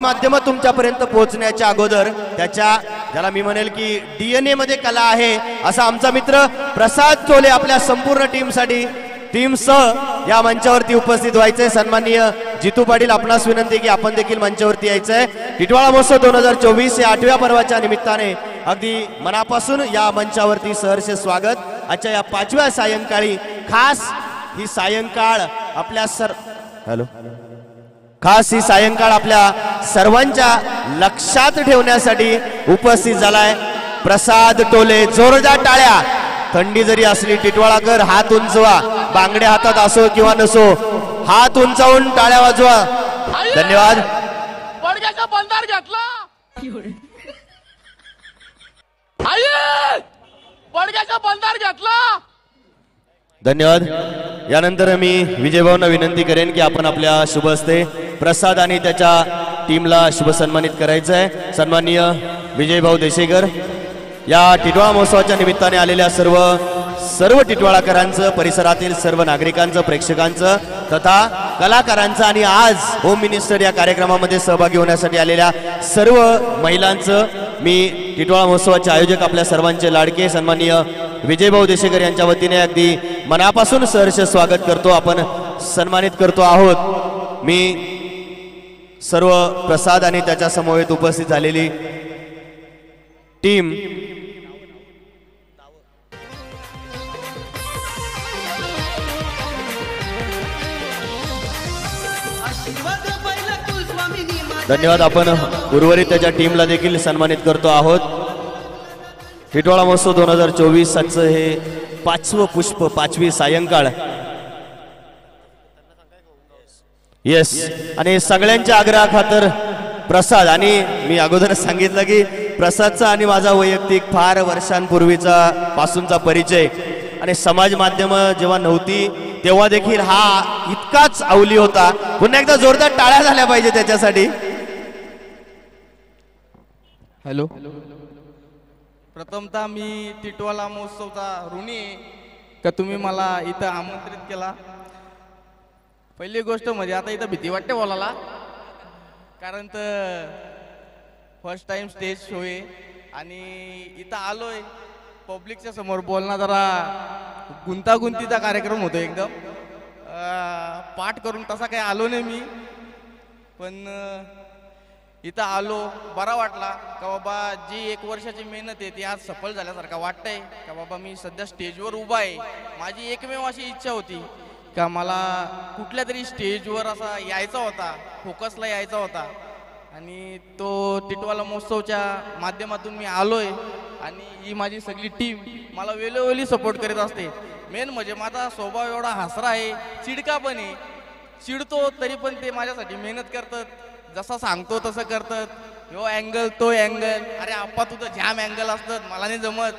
माध्यम तुमच्यापर्यंत पोहोचण्याच्या अगोदर त्याच्या ज्याला मी म्हणेल की डीएनए मध्ये कला आहे असा आमचा मित्र प्रसाद चोले आपल्या संपूर्ण टीमसह या मंचावरती उपस्थित व्हायचे। सन्माननीय जितू पाटील आपणास विनंती की आपण देखील मंचावरती यायचंय। टिटवाळा महोत्सव 2024 या 8व्या पर्वाच्या निमित्ताने अगदी मनापासून या मंचावरती सहर्ष स्वागत। आजच्या या 5व्या सायंकाळी खास ही सायंकाळ आपल्या खास ही सायंकाळ आपल्या सर्वांच्या लक्षात ठेवण्यासाठी उपस्थित झालाय प्रसाद टोले। जोरदार टाळ्या। थंडी जरी असली टिटवाळाकर हात उंचवा, बांगड्या हातात असो किंवा नसो हात उंचावून टाळ्या वाजवा। धन्यवाद। बडग्याचा बंदार घेतला, बडग्याचा बंदार घेतला। धन्यवाद। यानंतर मी विजय भाऊंना विनंती करेन की आपण आपल्या शुभ हस्ते प्रसाद आणि त्याच्या टीमला शुभ सन्मानित करायचं आहे। सन्माननीय विजय भाऊ देशेकर या टिटवाळा महोत्सवाच्या निमित्ताने आलेल्या सर्व टिटवाळाकरांचं, परिसरातील सर्व नागरिकांचं, प्रेक्षकांचं तथा कलाकारांचं आणि आज होम मिनिस्टर या कार्यक्रमामध्ये सहभागी होण्यासाठी आलेल्या सर्व महिलांचं मी टिटवाळा महोत्सवाचे आयोजक आपल्या सर्वांचे लाडके सन्माननीय विजय भाऊ देशेकर यांच्या वतीने अगदी मनापासून सहर्ष स्वागत करतो, आपण सन्मानित करतो आहोत। मी सर्व प्रसाद आणि त्याच्या समवेत उपस्थित झालेली टीम धन्यवाद। आपण उर्वरित त्याच्या टीमला देखील सन्मानित करतो आहोत। टिटवाळा महोत्सव 2024 आजचं हे 5वं पुष्प, 5वी सायंकाळ। येस, आणि सगळ्यांच्या आग्रहाखातर प्रसाद आणि मी अगोदर सांगितलं की प्रसादचा आणि माझा वैयक्तिक फार वर्षांपूर्वीचा पासूनचा परिचय आणि समाज माध्यम जेव्हा नव्हती तेव्हा देखील हा इतकाच अवली होता। पुन्हा एकदा जोरदार टाळ्या झाल्या पाहिजे त्याच्यासाठी। हॅलो, प्रथमतः मी टिटवाळा महोत्सवचा ऋणी आहे का तुम्ही मला इथं आमंत्रित केला। पहिली गोष्ट म्हणजे आता इथं भीती वाटते बोलायला, कारण तर फर्स्ट टाइम स्टेज शो आहे आणि इथं आलोय पब्लिकच्या समोर बोलणं जरा गुंतागुंतीचा कार्यक्रम होतो एकदम। पाठ करून तसा काही आलो नाही मी, पण इथं आलो बरा वाटला का बाबा जी 1 वर्षाची मेहनत आहे ती आज सफल झाल्यासारखं वाटतंय का बाबा मी सध्या स्टेजवर उभा आहे। माझी एकमेव अशी इच्छा होती का मला कुठल्या तरी स्टेजवर असा यायचा होता, फोकसला यायचा होता, आणि तो टिटवाळा महोत्सवच्या माध्यमातून मी आलोय आणि ही माझी सगळी टीम मला वेळोवेळी सपोर्ट करीत असते। मेन म्हणजे माझा स्वभाव एवढा हसरा आहे, चिडका पण आहे, चिडतो तरी पण ते माझ्यासाठी मेहनत करतात, जसा सांगतो तसं करतात। यो अँगल तो अँगल, अरे आप्पा तुझं जाम अँगल असतात, मला नाही जमत,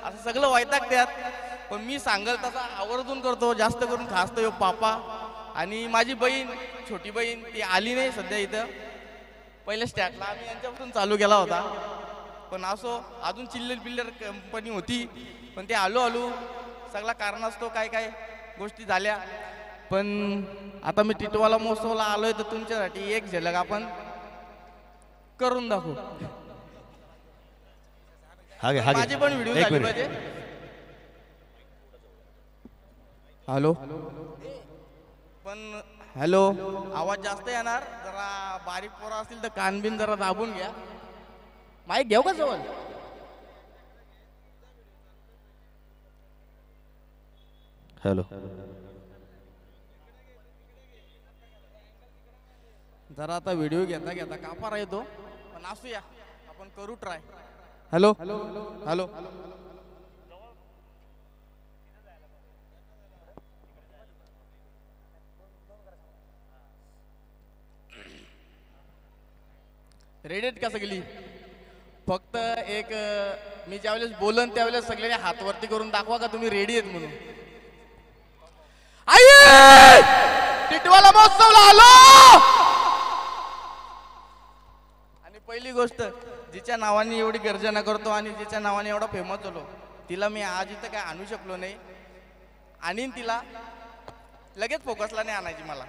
असं सगळं वैतागतात, पण मी सांगल तसा आवर्जून करतो। जास्त करून खास तर यो पापा आणि माझी बहीण, छोटी बहीण, ती आली नाही सध्या इथं। पहिल्या स्टॅटला आम्ही यांच्यापासून चालू केला होता, पण असो अजून चिल्लर कंपनी होती, पण ते आलो सगळा कारणास्तव काय काय गोष्टी झाल्या। पण आता मी टिटवाळा महोत्सवाला आलोय तर तुमच्यासाठी एक झलक आपण करून दाखवू। माझी पण व्हिडिओ झाली पाहिजे। हॅलो, पण हॅलो, आवाज जास्त येणार, जरा बारीक पोरं असतील तर कानबिन जरा दाबून घ्या। माईक घेऊ का जवळ? हॅलो, जरा आता व्हिडिओ घेता घेता कापारा येतो, पण असूया आपण करू ट्राय। हॅलो हॅलो, रेडिएट का सगळी? फक्त एक मी ज्यावेळेस बोलन त्यावेळेस सगळ्यांनी हात वरती करून दाखवा का तुम्ही रेडी आहेत म्हणून। टिटवाळा महोत्सवला आलो। आणि पहिली गोष्ट, जिच्या नावाने एवढी गर्जना करतो आणि जिच्या नावाने एवढा फेमस झालो, तिला मी आज इथं काय आणू शकलो नाही, आणि तिला लगेच फोकसला नाही आणायची मला।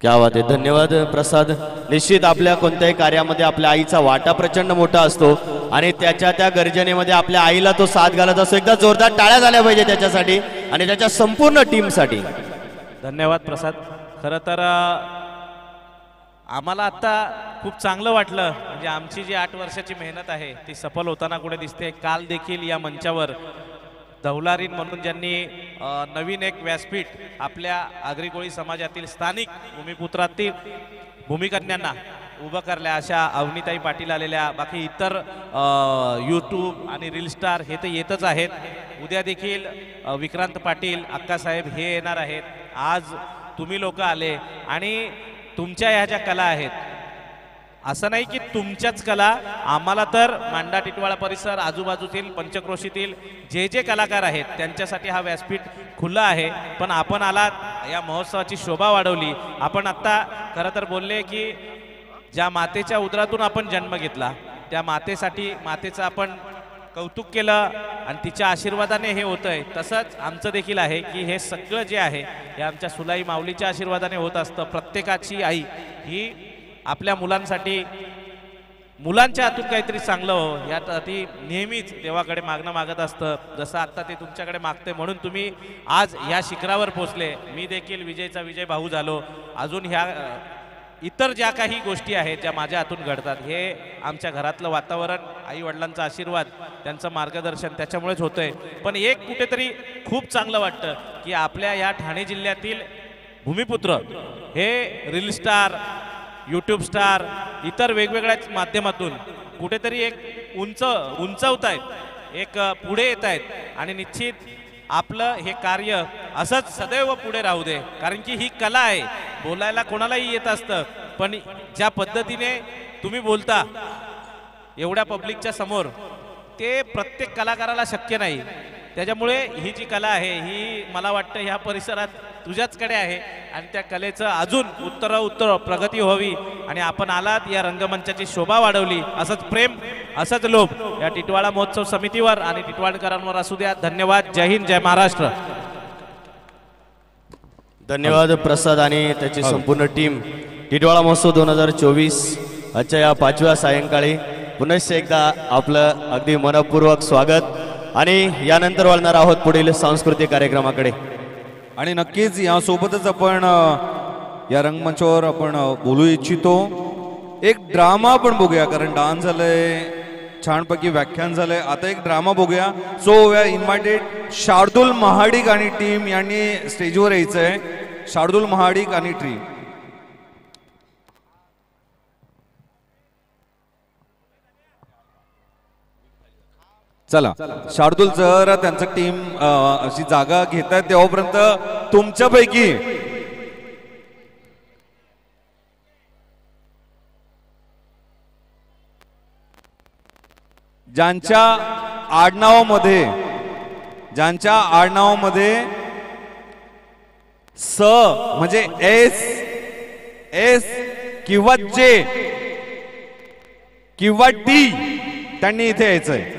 क्या बात आहे, धन्यवाद प्रसाद. निश्चित आपल्या कोणत्याही कार्यामध्ये आपल्या आईचा वाटा प्रचंड मोठा असतो आणि त्याच्या त्या गर्जनेमध्ये आपल्या आईला तो साथ घालत असतो. एकदा जोरदार टाळ्या झाल्या पाहिजे त्याच्यासाठी आणि त्याच्या संपूर्ण टीमसाठी. धन्यवाद प्रसाद. खरं तर आम्हाला आत्ता खूप चांगलं वाटलं, म्हणजे आमची जी 8 वर्षाची मेहनत आहे ती सफल होताना कुठे दिसते. काल देखील या मंचावर दौलारीन म्हणून ज्यांनी नवीन एक व्यासपीठ आपल्या आगरी कोळी समाजातील स्थानिक भूमिपुत्रातील भूमिकन्यांना उभं करल्या अशा अवनीताई पाटील आलेल्या, बाकी इतर यूट्यूब आणि रील स्टार हे तर येतच आहेत. उद्या देखील विक्रांत पाटील अक्कासाहेब हे येणार आहेत. आज तुम्ही लोक आले आणि तुमच्या ह्या ज्या कला आहेत, असं नाही की तुमच्याच कला, आम्हाला तर मांडा टिटवाळा परिसर आजूबाजूतील पंचक्रोशीतील जे जे कलाकार आहेत त्यांच्यासाठी हा व्यासपीठ खुला आहे. पण आपण आलात, या महोत्सवाची शोभा वाढवली. आपण आत्ता खरं तर बोलले की ज्या मातेच्या उदरातून आपण जन्म घेतला त्या मातेसाठी मातेचं आपण कौतुक केलं आणि तिच्या आशीर्वादाने हे होतंय. तसंच आमचं देखील आहे की हे सगळं जे आहे हे आमच्या सुलाई माऊलीच्या आशीर्वादाने होत असतं. प्रत्येकाची आई ही आपल्या मुलांसाठी, मुलांच्या हातून काहीतरी चांगलं हो यासाठी नेहमीच देवाकडे मागणं मागत असतं. जसं आत्ता ते तुमच्याकडे मागते म्हणून तुम्ही आज या शिखरावर पोचले. मी देखील विजयचा विजय भाऊ झालो. अजून ह्या इतर ज्या काही गोष्टी आहेत ज्या माझ्या हातून घडतात हे आमच्या घरातलं वातावरण, आई वडिलांचा आशीर्वाद, त्यांचं मार्गदर्शन त्याच्यामुळेच होतंय. पण एक कुठेतरी खूप चांगलं वाटतं की आपल्या या ठाणे जिल्ह्यातील भूमिपुत्र हे रील स्टार, यूट्यूब स्टार, इतर वेगवेगळ्या माध्यमातून कुठेतरी एक उंचवत आहेत, एक पुढे येत आहेत. आणि निश्चित आपलं हे कार्य असंच सदैव पुढे राहू दे, कारण की ही कला आहे. बोलायला कोणालाही येत असतं, पण ज्या पद्धतीने तुम्ही बोलता एवढ्या पब्लिकच्या समोर ते प्रत्येक कलाकाराला शक्य नाही. त्याच्यामुळे ही जी कला आहे ही मला वाटतं ह्या परिसरात तुझ्याचकडे आहे आणि त्या कलेचं अजून उत्तर प्रगती व्हावी आणि आपण आलात, या रंगमंचाची शोभा वाढवली. असंच प्रेम, असंच लोभ या टिटवाळा महोत्सव समितीवर आणि टिटवाळकरांवर असू द्या. धन्यवाद. जय हिंद, जय महाराष्ट्र. धन्यवाद प्रसाद आणि त्याची संपूर्ण टीम. टिटवाळा महोत्सव 2024 आजच्या या 5व्या सायंकाळी पुन्हा एकदा आपलं अगदी मनपूर्वक स्वागत आणि यानंतर वळणार आहोत पुढील सांस्कृतिक कार्यक्रमाकडे. आणि नक्कीच यासोबतच आपण या रंगमंचावर आपण बोलू इच्छितो. एक ड्रामा आपण बघूया, कारण डान्स झालंय, छानपैकी व्याख्यान झालंय, आता एक ड्रामा बघूया. So we are invited Shardul Mahadik आणि टीम यांनी स्टेजवर यायचंय. शार्दुल महाडिक आणि टीम. चला शार्दुल, जर त्यांचं टीम अशी जागा घेत आहे तेव्हापर्यंत तुमच्यापैकी ज्यांच्या आडनावामध्ये स म्हणजे एस किंवा जे किंवा टी त्यांनी इथे यायचंय.